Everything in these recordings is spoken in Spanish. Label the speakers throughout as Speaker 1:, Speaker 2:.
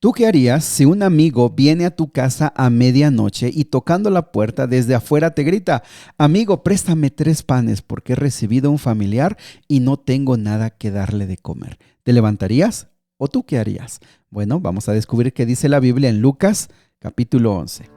Speaker 1: ¿Tú qué harías si un amigo viene a tu casa a medianoche y tocando la puerta desde afuera te grita: amigo, préstame 3 panes porque he recibido a un familiar y no tengo nada que darle de comer? ¿Te levantarías? ¿O tú qué harías? Bueno, vamos a descubrir qué dice la Biblia en Lucas capítulo 11.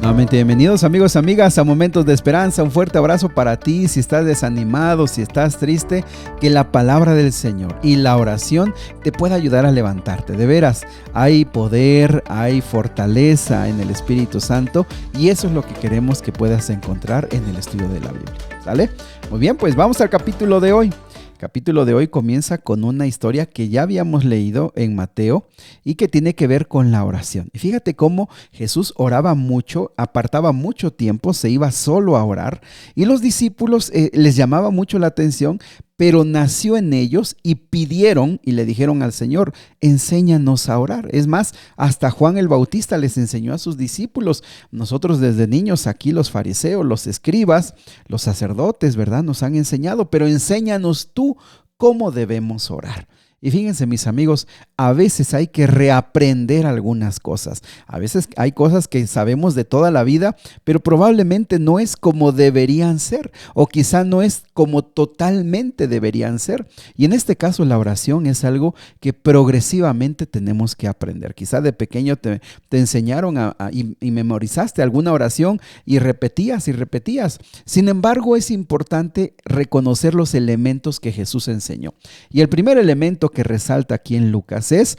Speaker 1: Nuevamente bienvenidos amigos, amigas a Momentos de Esperanza. Un fuerte abrazo para ti. Si estás desanimado, si estás triste, que la palabra del Señor y la oración te pueda ayudar a levantarte. De veras, hay poder, hay fortaleza en el Espíritu Santo y eso es lo que queremos que puedas encontrar en el estudio de la Biblia. ¿Sale? Muy bien, pues vamos al capítulo de hoy. El capítulo de hoy comienza con una historia que ya habíamos leído en Mateo y que tiene que ver con la oración. Y fíjate cómo Jesús oraba mucho, apartaba mucho tiempo, se iba solo a orar y los discípulos les llamaba mucho la atención, pero nació en ellos y pidieron y le dijeron al Señor: enséñanos a orar. Es más, hasta Juan el Bautista les enseñó a sus discípulos. Nosotros desde niños aquí los fariseos, los escribas, los sacerdotes, ¿verdad? Nos han enseñado, pero enséñanos tú cómo debemos orar. Y fíjense mis amigos, a veces hay que reaprender algunas cosas. A veces hay cosas que sabemos de toda la vida, pero probablemente no es como deberían ser, o quizá no es como totalmente deberían ser. Y en este caso la oración es algo que progresivamente tenemos que aprender. Quizá de pequeño te enseñaron y memorizaste alguna oración y repetías y repetías. Sin embargo, es importante reconocer los elementos que Jesús enseñó. Y el primer elemento que resalta aquí en Lucas es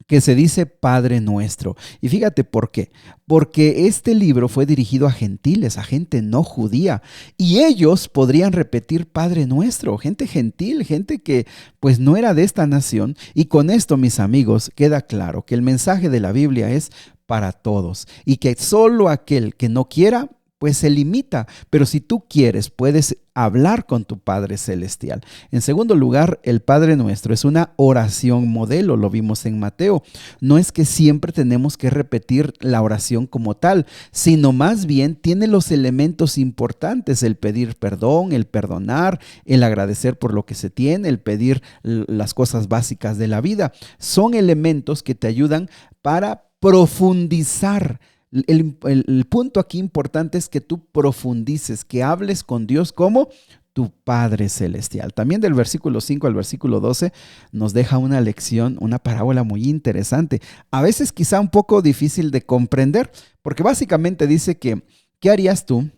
Speaker 1: que se dice Padre Nuestro. Y fíjate por qué. Porque este libro fue dirigido a gentiles, a gente no judía. Y ellos podrían repetir Padre Nuestro, gente gentil, gente que pues no era de esta nación. Y con esto, mis amigos, queda claro que el mensaje de la Biblia es para todos. Y que solo aquel que no quiera, pues se limita, pero si tú quieres, puedes hablar con tu Padre Celestial. En segundo lugar, el Padre Nuestro es una oración modelo, lo vimos en Mateo. No es que siempre tenemos que repetir la oración como tal, sino más bien tiene los elementos importantes: el pedir perdón, el perdonar, el agradecer por lo que se tiene, el pedir las cosas básicas de la vida. Son elementos que te ayudan para profundizar. El punto aquí importante es que tú profundices, que hables con Dios como tu Padre Celestial. También del versículo 5 al versículo 12 nos deja una lección, una parábola muy interesante. A veces quizá un poco difícil de comprender, porque básicamente dice que, ¿qué harías tú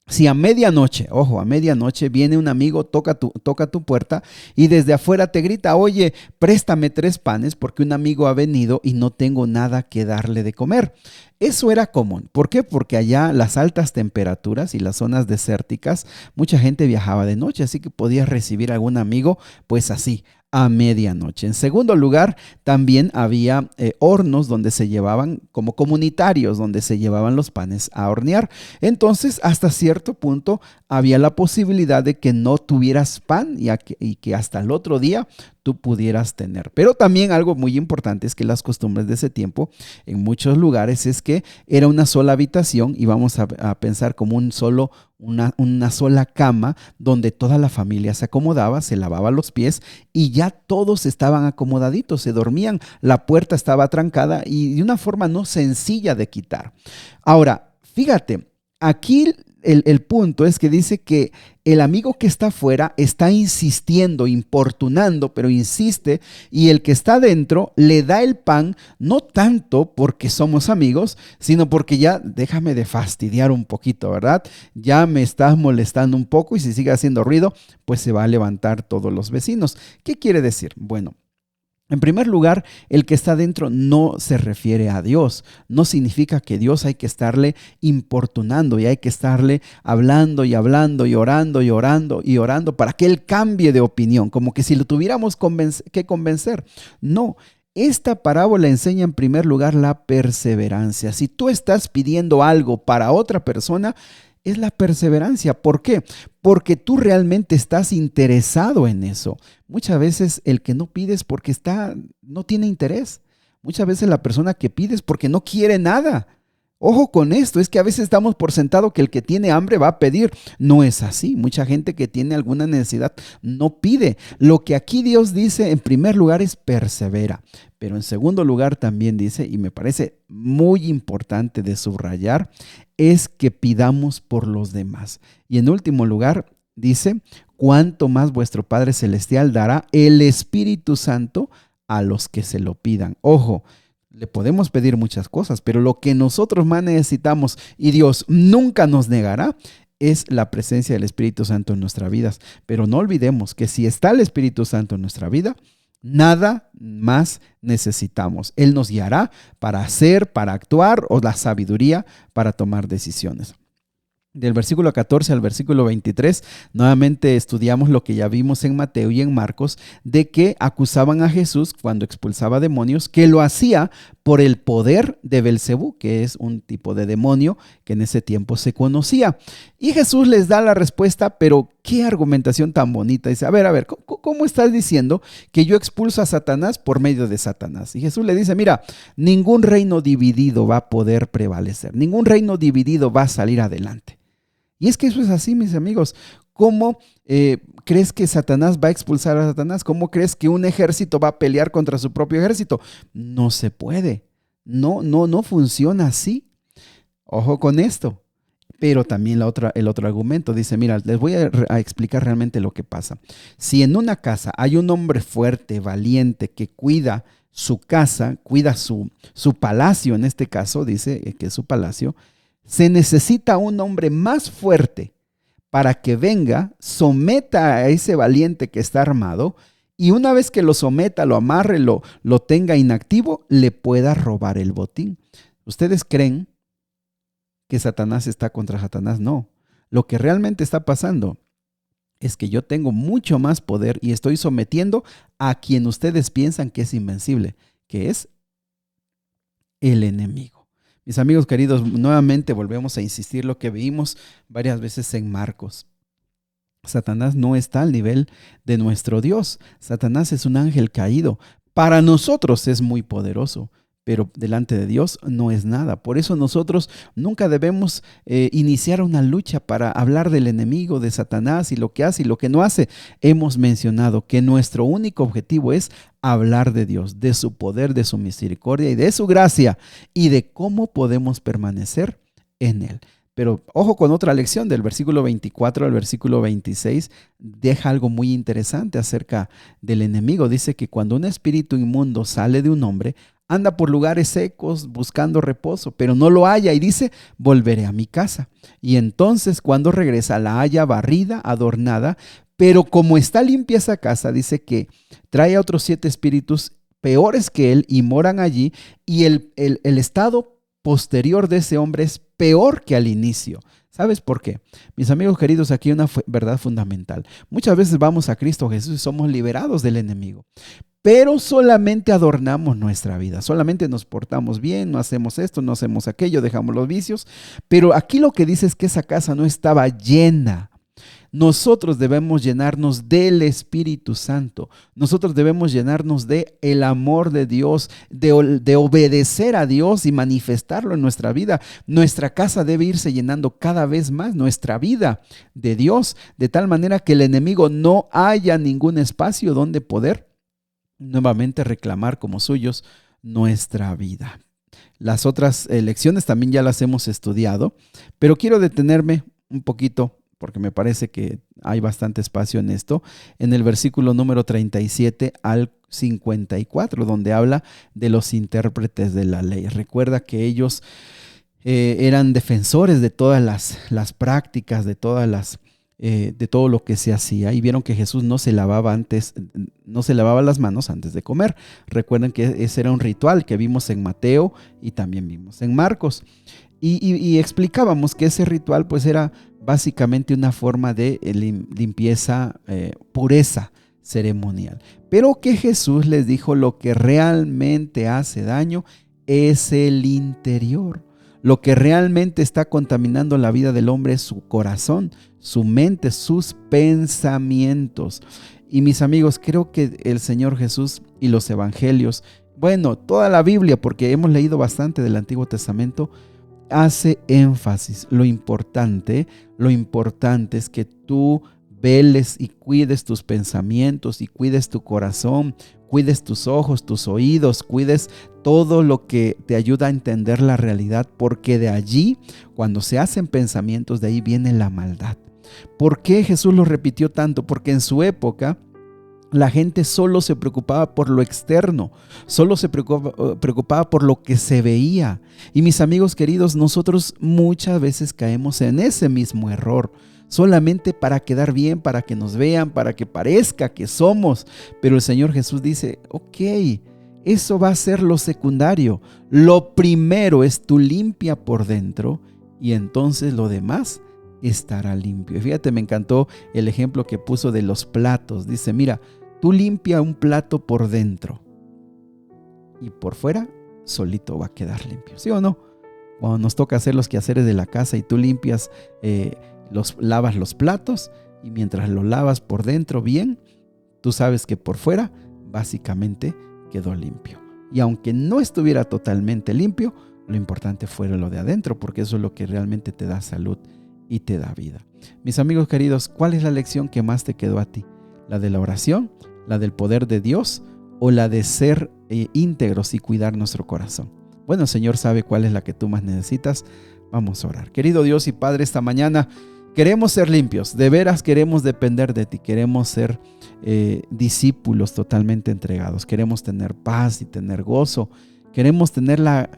Speaker 1: si a medianoche, ojo, a medianoche viene un amigo, toca tu puerta y desde afuera te grita: oye, préstame 3 panes porque un amigo ha venido y no tengo nada que darle de comer? Eso era común. ¿Por qué? Porque allá las altas temperaturas y las zonas desérticas, mucha gente viajaba de noche, así que podías recibir a algún amigo pues así, a medianoche. En segundo lugar, también había hornos donde se llevaban, como comunitarios, donde se llevaban los panes a hornear. Entonces, hasta cierto punto, había la posibilidad de que no tuvieras pan y que hasta el otro día tú pudieras tener. Pero también algo muy importante es que las costumbres de ese tiempo en muchos lugares es que era una sola habitación y vamos a pensar como una sola cama donde toda la familia se acomodaba, se lavaba los pies y ya todos estaban acomodaditos, se dormían, la puerta estaba trancada y de una forma no sencilla de quitar. Ahora, fíjate, aquí el punto es que dice que el amigo que está afuera está insistiendo, importunando, pero insiste, y el que está adentro le da el pan, no tanto porque somos amigos, sino porque ya déjame de fastidiar un poquito, ¿verdad? Ya me estás molestando un poco y si sigue haciendo ruido, pues se va a levantar todos los vecinos. ¿Qué quiere decir? Bueno, en primer lugar, el que está dentro no se refiere a Dios. No significa que Dios hay que estarle importunando y hay que estarle hablando y hablando y orando y orando y orando para que Él cambie de opinión, como que si lo tuviéramos que convencer. No. Esta parábola enseña en primer lugar la perseverancia. Si tú estás pidiendo algo para otra persona, es la perseverancia. ¿Por qué? Porque tú realmente estás interesado en eso. Muchas veces el que no pide es porque no tiene interés. Muchas veces la persona que pide es porque no quiere nada. Ojo con esto, es que a veces damos por sentado que el que tiene hambre va a pedir. No es así. Mucha gente que tiene alguna necesidad no pide. Lo que aquí Dios dice en primer lugar es persevera. Pero en segundo lugar también dice, y me parece muy importante de subrayar, es que pidamos por los demás. Y en último lugar dice, cuánto más vuestro Padre Celestial dará el Espíritu Santo a los que se lo pidan. Ojo. Le podemos pedir muchas cosas, pero lo que nosotros más necesitamos y Dios nunca nos negará es la presencia del Espíritu Santo en nuestras vidas. Pero no olvidemos que si está el Espíritu Santo en nuestra vida, nada más necesitamos. Él nos guiará para hacer, para actuar o la sabiduría para tomar decisiones. Del versículo 14 al versículo 23, nuevamente estudiamos lo que ya vimos en Mateo y en Marcos, de que acusaban a Jesús cuando expulsaba demonios, que lo hacía por el poder de Belcebú, que es un tipo de demonio que en ese tiempo se conocía. Y Jesús les da la respuesta, pero qué argumentación tan bonita. Dice, a ver, ¿cómo estás diciendo que yo expulso a Satanás por medio de Satanás? Y Jesús le dice, mira, ningún reino dividido va a poder prevalecer, ningún reino dividido va a salir adelante. Y es que eso es así, mis amigos. ¿Cómo crees que Satanás va a expulsar a Satanás? ¿Cómo crees que un ejército va a pelear contra su propio ejército? No se puede. No funciona así. Ojo con esto. Pero también el otro argumento dice, mira, les voy a explicar realmente lo que pasa. Si en una casa hay un hombre fuerte, valiente, que cuida su casa, cuida su palacio, en este caso dice que es su palacio, se necesita un hombre más fuerte para que venga, someta a ese valiente que está armado y una vez que lo someta, lo amarre, lo tenga inactivo, le pueda robar el botín. ¿Ustedes creen que Satanás está contra Satanás? No. Lo que realmente está pasando es que yo tengo mucho más poder y estoy sometiendo a quien ustedes piensan que es invencible, que es el enemigo. Mis amigos queridos, nuevamente volvemos a insistir lo que vimos varias veces en Marcos. Satanás no está al nivel de nuestro Dios. Satanás es un ángel caído. Para nosotros es muy poderoso, pero delante de Dios no es nada. Por eso nosotros nunca debemos iniciar una lucha para hablar del enemigo, de Satanás y lo que hace y lo que no hace. Hemos mencionado que nuestro único objetivo es hablar de Dios, de su poder, de su misericordia y de su gracia y de cómo podemos permanecer en Él. Pero ojo con otra lección del versículo 24 al versículo 26, deja algo muy interesante acerca del enemigo. Dice que cuando un espíritu inmundo sale de un hombre, anda por lugares secos buscando reposo, pero no lo halla y dice, volveré a mi casa. Y entonces cuando regresa la halla barrida, adornada, pero como está limpia esa casa, dice que trae a otros 7 espíritus peores que él y moran allí y el estado posterior de ese hombre es peor que al inicio. ¿Sabes por qué? Mis amigos queridos, aquí hay una verdad fundamental. Muchas veces vamos a Cristo Jesús y somos liberados del enemigo, pero solamente adornamos nuestra vida, solamente nos portamos bien, no hacemos esto, no hacemos aquello, dejamos los vicios, pero aquí lo que dice es que esa casa no estaba llena. Nosotros debemos llenarnos del Espíritu Santo. Nosotros debemos llenarnos del amor de Dios, de obedecer a Dios y manifestarlo en nuestra vida. Nuestra casa debe irse llenando cada vez más, nuestra vida de Dios, de tal manera que el enemigo no haya ningún espacio donde poder nuevamente reclamar como suyos nuestra vida. Las otras lecciones también ya las hemos estudiado, pero quiero detenerme un poquito porque me parece que hay bastante espacio en esto, en el versículo número 37 al 54, donde habla de los intérpretes de la ley. Recuerda que ellos eran defensores de todas las prácticas, de todo lo que se hacía, y vieron que Jesús no se lavaba las manos antes de comer. Recuerden que ese era un ritual que vimos en Mateo y también vimos en Marcos. Y explicábamos que ese ritual pues era básicamente una forma de limpieza, pureza ceremonial. Pero que Jesús les dijo lo que realmente hace daño es el interior. Lo que realmente está contaminando la vida del hombre es su corazón, su mente, sus pensamientos. Y mis amigos, creo que el Señor Jesús y los evangelios, bueno, toda la Biblia, porque hemos leído bastante del Antiguo Testamento, hace énfasis. Lo importante es que tú veles y cuides tus pensamientos y cuides tu corazón, cuides tus ojos, tus oídos, cuides todo lo que te ayuda a entender la realidad, porque de allí, cuando se hacen pensamientos, de ahí viene la maldad. ¿Por qué Jesús lo repitió tanto? Porque en su época la gente solo se preocupaba por lo externo, solo se preocupaba por lo que se veía. Y mis amigos queridos, nosotros muchas veces caemos en ese mismo error, solamente para quedar bien, para que nos vean, para que parezca que somos. Pero el Señor Jesús dice, ok, eso va a ser lo secundario. Lo primero es tú limpia por dentro y entonces lo demás estará limpio. Y fíjate, me encantó el ejemplo que puso de los platos. Dice, mira, tú limpia un plato por dentro y por fuera solito va a quedar limpio. ¿Sí o no? Cuando nos toca hacer los quehaceres de la casa y tú limpias, lavas los platos y mientras los lavas por dentro bien, tú sabes que por fuera básicamente quedó limpio. Y aunque no estuviera totalmente limpio, lo importante fuera lo de adentro, porque eso es lo que realmente te da salud y te da vida. Mis amigos queridos, ¿cuál es la lección que más te quedó a ti? ¿La de la oración? ¿La del poder de Dios? ¿O la de ser íntegros y cuidar nuestro corazón? Bueno, el Señor sabe cuál es la que tú más necesitas. Vamos a orar. Querido Dios y Padre, esta mañana queremos ser limpios. De veras queremos depender de ti. Queremos ser discípulos totalmente entregados. Queremos tener paz y tener gozo. Queremos tener la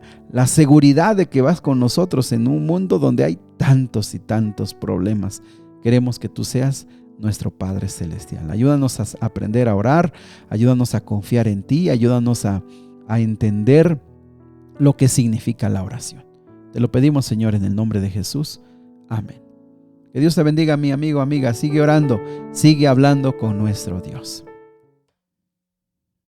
Speaker 1: seguridad de que vas con nosotros en un mundo donde hay tantos y tantos problemas. Queremos que tú seas nuestro Padre Celestial. Ayúdanos a aprender a orar, ayúdanos a confiar en ti, ayúdanos a entender lo que significa la oración. Te lo pedimos, Señor, en el nombre de Jesús. Amén. Que Dios te bendiga, mi amigo, amiga. Sigue orando, sigue hablando con nuestro Dios.